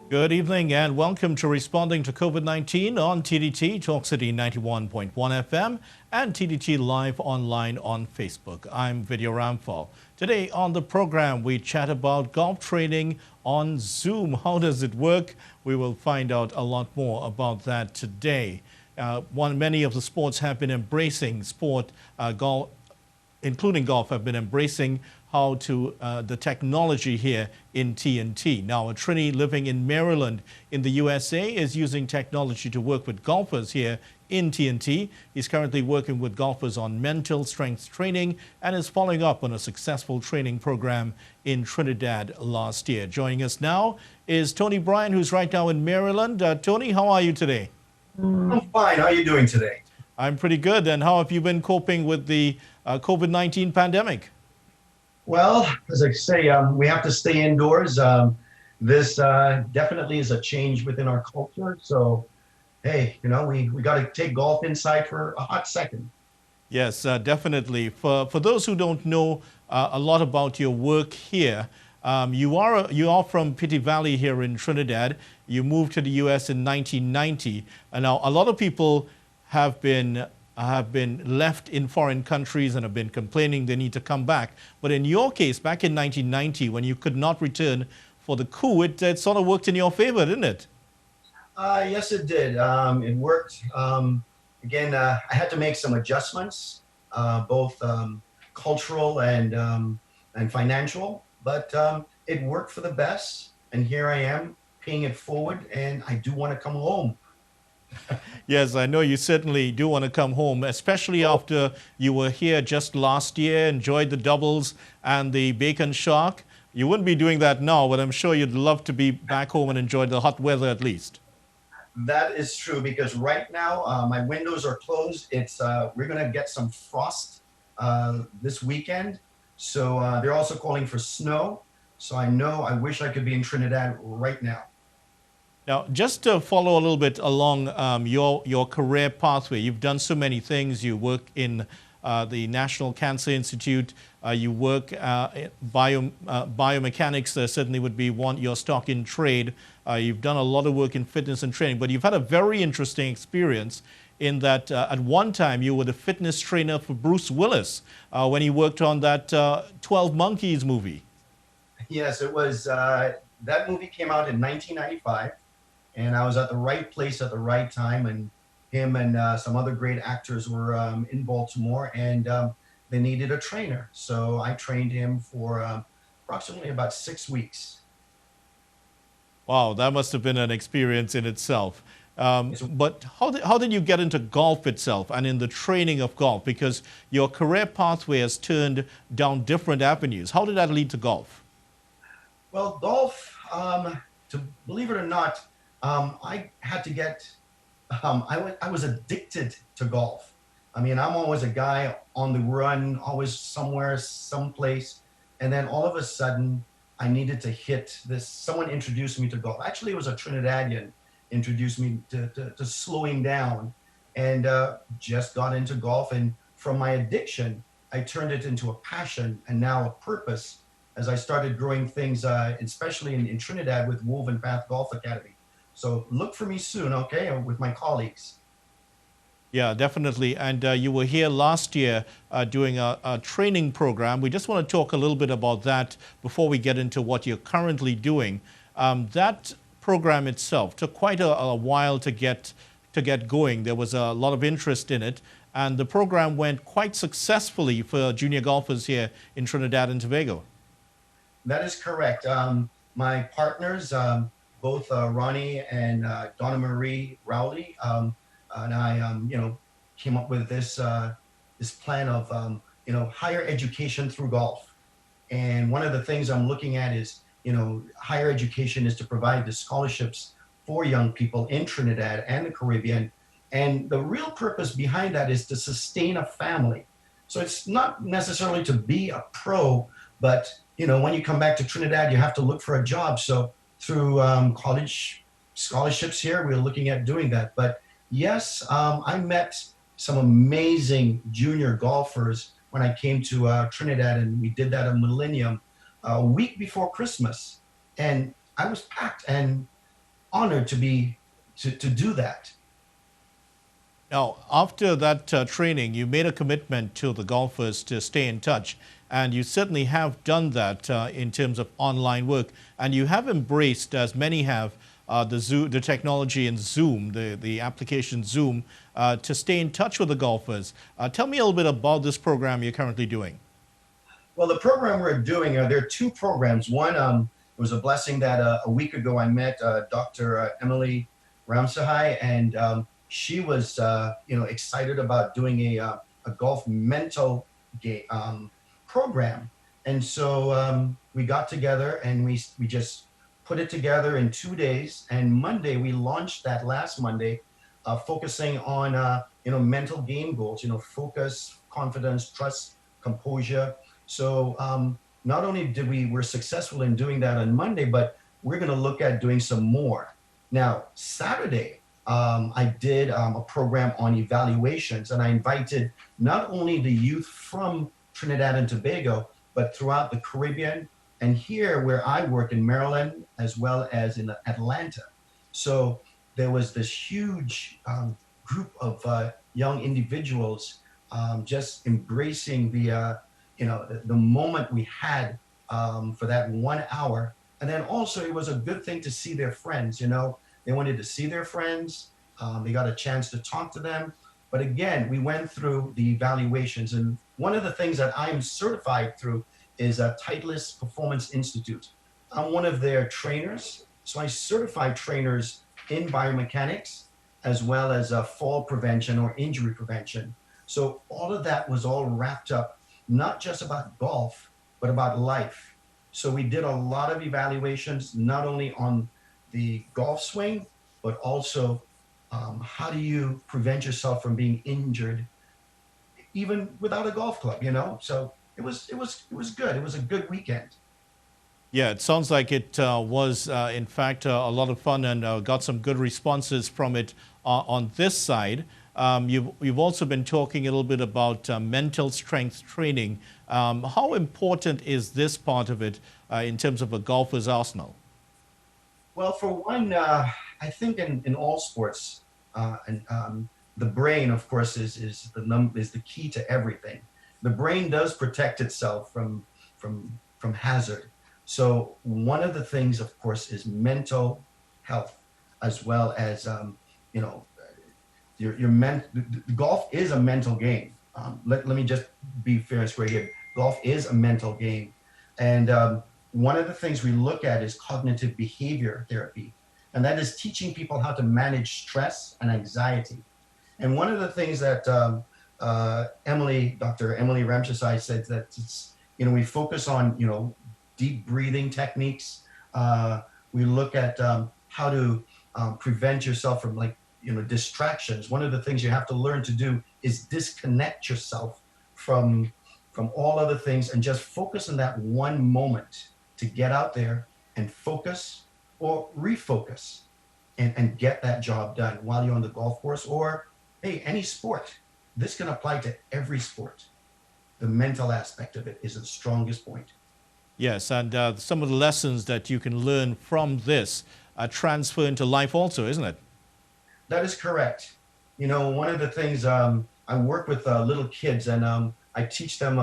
Good evening and welcome to Responding to COVID-19 on TDT, Talk City 91.1 FM and TDT Live online on Facebook. I'm Vidia Ramphal. Today on the program, we chat about golf training on Zoom. How does it work? We will find out a lot more about that today. Many of the sports have been embracing golf, including golf, have been embracing the technology here in TNT. Now, a Trini living in Maryland in the USA is using technology to work with golfers here in TNT. He's currently working with golfers on mental strength training and is following up on a successful training program in Trinidad last year. Joining us now is Tony Bryan, who's right now in Maryland. Tony, how are you today? I'm fine. How are you doing today? I'm pretty good. And how have you been coping with the COVID-19 pandemic? Well, as I say, we have to stay indoors. This definitely is a change within our culture. So, hey, we got to take golf inside for a hot second. Yes, definitely. For those who don't know a lot about your work here, you are from Pity Valley here in Trinidad. You moved to the U.S. in 1990, and now a lot of people have been left in foreign countries and have been complaining they need to come back. But in your case, back in 1990, when you could not return for the coup, it sort of worked in your favor, didn't it? Yes, it did. It worked. Again, I had to make some adjustments, both cultural and financial, but it worked for the best. And here I am paying it forward, and I do want to come home. Yes, I know you certainly do want to come home, especially after you were here just last year, enjoyed the doubles and the bacon shark. You wouldn't be doing that now, but I'm sure you'd love to be back home and enjoy the hot weather at least. That is true, because right now my windows are closed. We're going to get some frost this weekend. So they're also calling for snow. So I wish I could be in Trinidad right now. Now, just to follow a little bit along your career pathway, you've done so many things. You work in the National Cancer Institute. You work biomechanics. Certainly would be your stock in trade. You've done a lot of work in fitness and training, but you've had a very interesting experience in that at one time you were the fitness trainer for Bruce Willis when he worked on that 12 Monkeys movie. Yes, it was. That movie came out in 1995. And I was at the right place at the right time, and him and some other great actors were in Baltimore, and they needed a trainer. So I trained him for approximately about 6 weeks. Wow, that must have been an experience in itself. But how did you get into golf itself and in the training of golf? Because your career pathway has turned down different avenues. How did that lead to golf? Well, golf, believe it or not, I had to get, I was addicted to golf. I mean, I'm always a guy on the run, always somewhere, someplace. And then all of a sudden, I needed to hit this. Someone introduced me to golf. Actually, it was a Trinidadian introduced me to slowing down, and just got into golf. And from my addiction, I turned it into a passion and now a purpose as I started growing things, especially in Trinidad with Woven Path Golf Academy. So look for me soon, okay, with my colleagues. Yeah, definitely. And you were here last year doing a training program. We just want to talk a little bit about that before we get into what you're currently doing. That program itself took quite a while to get going. There was a lot of interest in it. And the program went quite successfully for junior golfers here in Trinidad and Tobago. That is correct. My partners, both Ronnie and Donna Marie Rowley, and I, came up with this plan of, higher education through golf. And one of the things I'm looking at is, higher education is to provide the scholarships for young people in Trinidad and the Caribbean. And the real purpose behind that is to sustain a family. So it's not necessarily to be a pro, but, when you come back to Trinidad, you have to look for a job. So through college scholarships here, we're looking at doing that. But yes, I met some amazing junior golfers when I came to Trinidad, and we did that at Millennium a week before Christmas. And I was packed, and honored to do that. Now, after that training, you made a commitment to the golfers to stay in touch, and you certainly have done that in terms of online work, and you have embraced, as many have, the technology in Zoom, the application Zoom, to stay in touch with the golfers. Tell me a little bit about this program you're currently doing. Well, the program we're doing, there are two programs. One, it was a blessing that a week ago I met Dr. Emily Ramphal, and she was, excited about doing a golf mental game program. And so we got together and we just put it together in 2 days. And Monday, we launched that last Monday, focusing on, mental game goals, focus, confidence, trust, composure. So not only were successful in doing that on Monday, but we're going to look at doing some more. Now, Saturday, I did a program on evaluations, and I invited not only the youth from Trinidad and Tobago, but throughout the Caribbean and here where I work in Maryland, as well as in Atlanta. So there was this huge group of young individuals just embracing the moment we had for that 1 hour. And then also it was a good thing to see their friends, They wanted to see their friends. They got a chance to talk to them. But again, we went through the evaluations. And one of the things that I'm certified through is Titleist Performance Institute. I'm one of their trainers. So I certify trainers in biomechanics as well as fall prevention or injury prevention. So all of that was all wrapped up, not just about golf, but about life. So we did a lot of evaluations, not only on the golf swing, but also how do you prevent yourself from being injured, even without a golf club, So it was good. It was a good weekend. Yeah, it sounds like it was, in fact, a lot of fun, and got some good responses from it on this side. You've also been talking a little bit about mental strength training. How important is this part of it in terms of a golfer's arsenal? Well, for one, I think in all sports, the brain, of course, is the key to everything. The brain does protect itself from hazard. So one of the things, of course, is mental health, as well as golf is a mental game. Let me just be fair and square here. Golf is a mental game, and one of the things we look at is cognitive behavior therapy, and that is teaching people how to manage stress and anxiety. And one of the things that Dr. Emily Ramphal said that we focus on deep breathing techniques. We look at how to prevent yourself from distractions. One of the things you have to learn to do is disconnect yourself from all other things and just focus on that one moment to get out there and focus or refocus and get that job done while you're on the golf course or, hey, any sport. This can apply to every sport. The mental aspect of it is the strongest point. Yes, and some of the lessons that you can learn from this transfer into life also, isn't it? That is correct. One of the things, I work with little kids, and I teach them,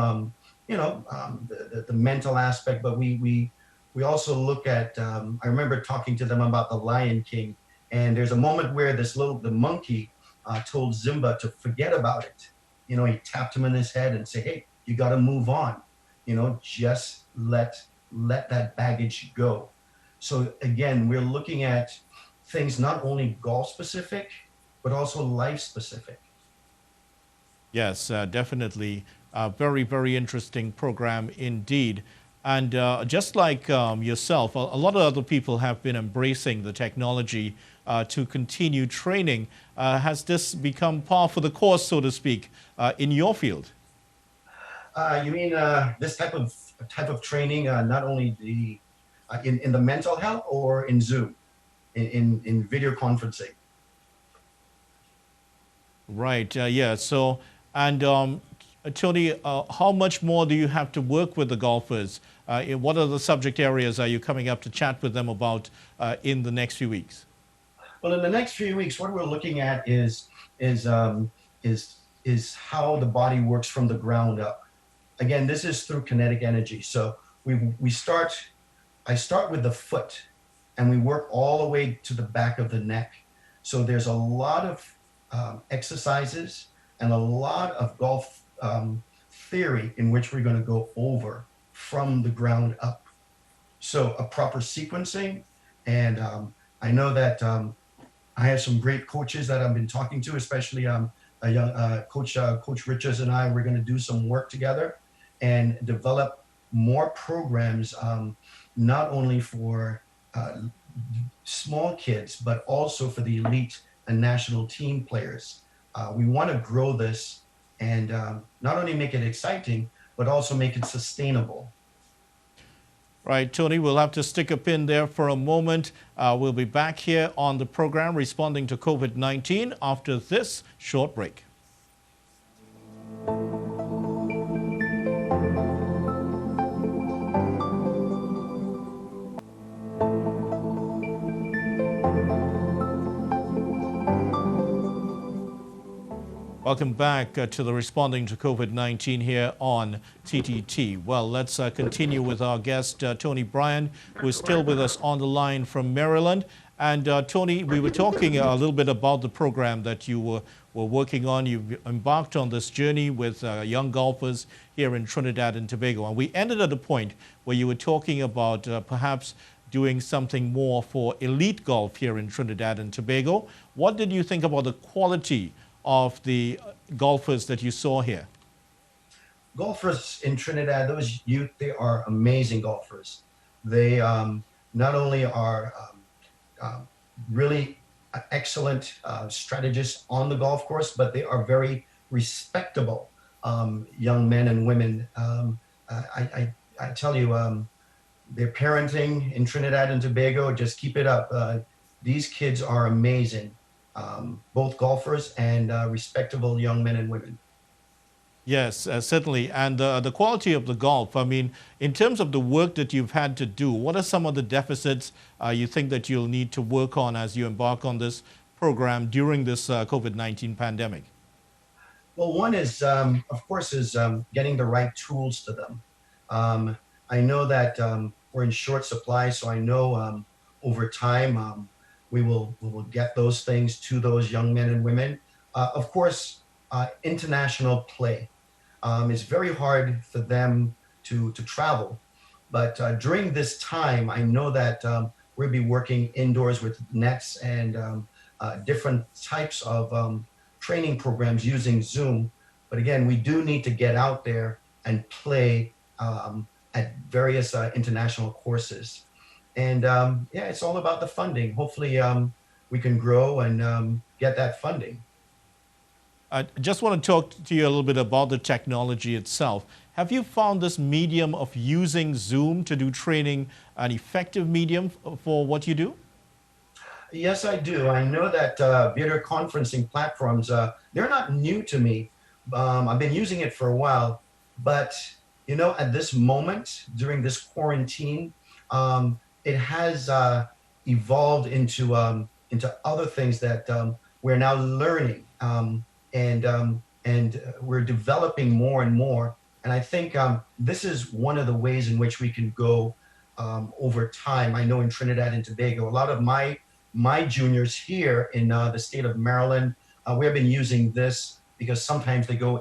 the mental aspect, but we also look at, I remember talking to them about the Lion King, and there's a moment where the monkey told Simba to forget about it. He tapped him in his head and said, hey, you got to move on. Just let that baggage go. So again, we're looking at things not only golf specific, but also life specific. Yes, definitely. Very, very interesting program indeed. And just like yourself, a lot of other people have been embracing the technology to continue training. Has this become par for the course, so to speak, in your field? You mean this type of training, not only in the mental health or in Zoom, in video conferencing? Right. Yeah. So, and Tony, how much more do you have to work with the golfers? What are the subject areas are you coming up to chat with them about in the next few weeks? Well, in the next few weeks, what we're looking at is um, is is how the body works from the ground up. Again, this is through kinetic energy. So we start. I start with the foot, and we work all the way to the back of the neck. So there's a lot of exercises and a lot of golf theory in which we're going to go over from the ground up. So a proper sequencing, and I know that I have some great coaches that I've been talking to, especially a young Coach Richards and I. We're going to do some work together and develop more programs, not only for small kids, but also for the elite and national team players. We want to grow this and not only make it exciting, but also make it sustainable. Right, Tony, we'll have to stick a pin there for a moment. We'll be back here on the program responding to COVID-19 after this short break. Welcome back to the Responding to COVID-19 here on TTT. Well, let's continue with our guest, Tony Bryan, who is still with us on the line from Maryland. And Tony, we were talking a little bit about the program that you were working on. You've embarked on this journey with young golfers here in Trinidad and Tobago. And we ended at a point where you were talking about perhaps doing something more for elite golf here in Trinidad and Tobago. What did you think about the quality of the golfers that you saw here? Golfers in Trinidad, those youth, they are amazing golfers. They not only are really excellent strategists on the golf course, but they are very respectable young men and women. I tell you, their parenting in Trinidad and Tobago, just keep it up. These kids are amazing. Both golfers and respectable young men and women. Yes, certainly. And the quality of the golf, I mean, in terms of the work that you've had to do, what are some of the deficits you think that you'll need to work on as you embark on this program during this COVID-19 pandemic? Well, one is, of course, is getting the right tools to them. I know that we're in short supply, so I know over time, we will get those things to those young men and women. Of course, international play. It's very hard for them to travel. But during this time, I know that we'll be working indoors with nets and different types of training programs using Zoom. But again, we do need to get out there and play at various international courses. And yeah, it's all about the funding. Hopefully we can grow and get that funding. I just want to talk to you a little bit about the technology itself. Have you found this medium of using Zoom to do training an effective medium for what you do? Yes, I do. I know that video conferencing platforms, they're not new to me. I've been using it for a while. But, you know, at this moment, during this quarantine, it has evolved into other things that we're now learning, and we're developing more and more. And I think this is one of the ways in which we can go over time. I know in Trinidad and Tobago, a lot of my juniors here in the state of Maryland, we have been using this because sometimes they go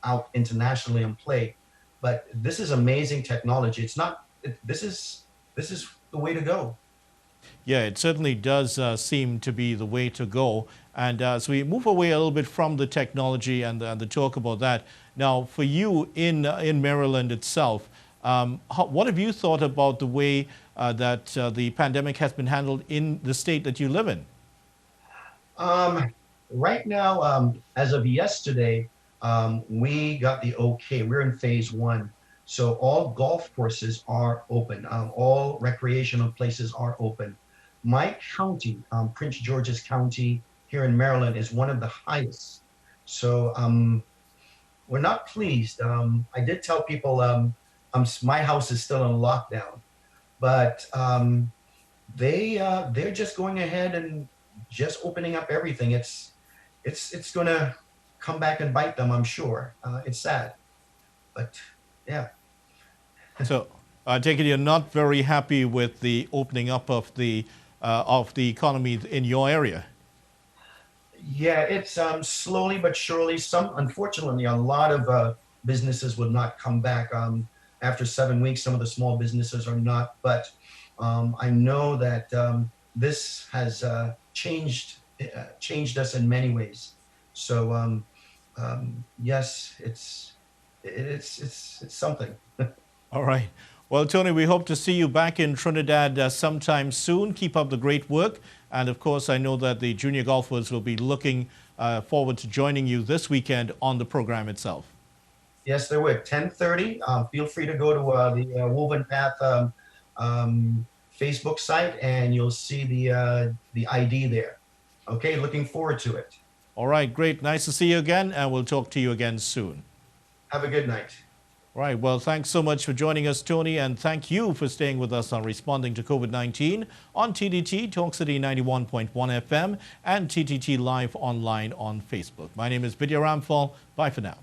out internationally and play. But this is amazing technology. It's not. This is the way to go. Yeah, it certainly does seem to be the way to go. And so we move away a little bit from the technology and the talk about that. Now, for you in Maryland itself, what have you thought about the way that the pandemic has been handled in the state that you live in? Right now, as of yesterday, we got the okay. We're in phase 1. So all golf courses are open. All recreational places are open. My county, Prince George's County here in Maryland, is one of the highest. So we're not pleased. I did tell people my house is still in lockdown, but they're just going ahead and just opening up everything, it's going to come back and bite them, I'm sure. It's sad, but yeah. So I take it you're not very happy with the opening up of the economy in your area. Yeah, it's slowly but surely. Unfortunately, a lot of businesses will not come back after 7 weeks. Some of the small businesses are not, but I know that this has changed us in many ways. So yes, it's something. All right. Well, Tony, we hope to see you back in Trinidad sometime soon. Keep up the great work. And of course, I know that the junior golfers will be looking forward to joining you this weekend on the program itself. Yes, they would. 10:30. Feel free to go to the Woven Path Facebook site, and you'll see the ID there. Okay, looking forward to it. All right, great. Nice to see you again, and we'll talk to you again soon. Have a good night. All right. Well, thanks so much for joining us, Tony, and thank you for staying with us on Responding to COVID-19 on TDT, Talk City 91.1 FM, and TTT Live online on Facebook. My name is Vidia Ramphal. Bye for now.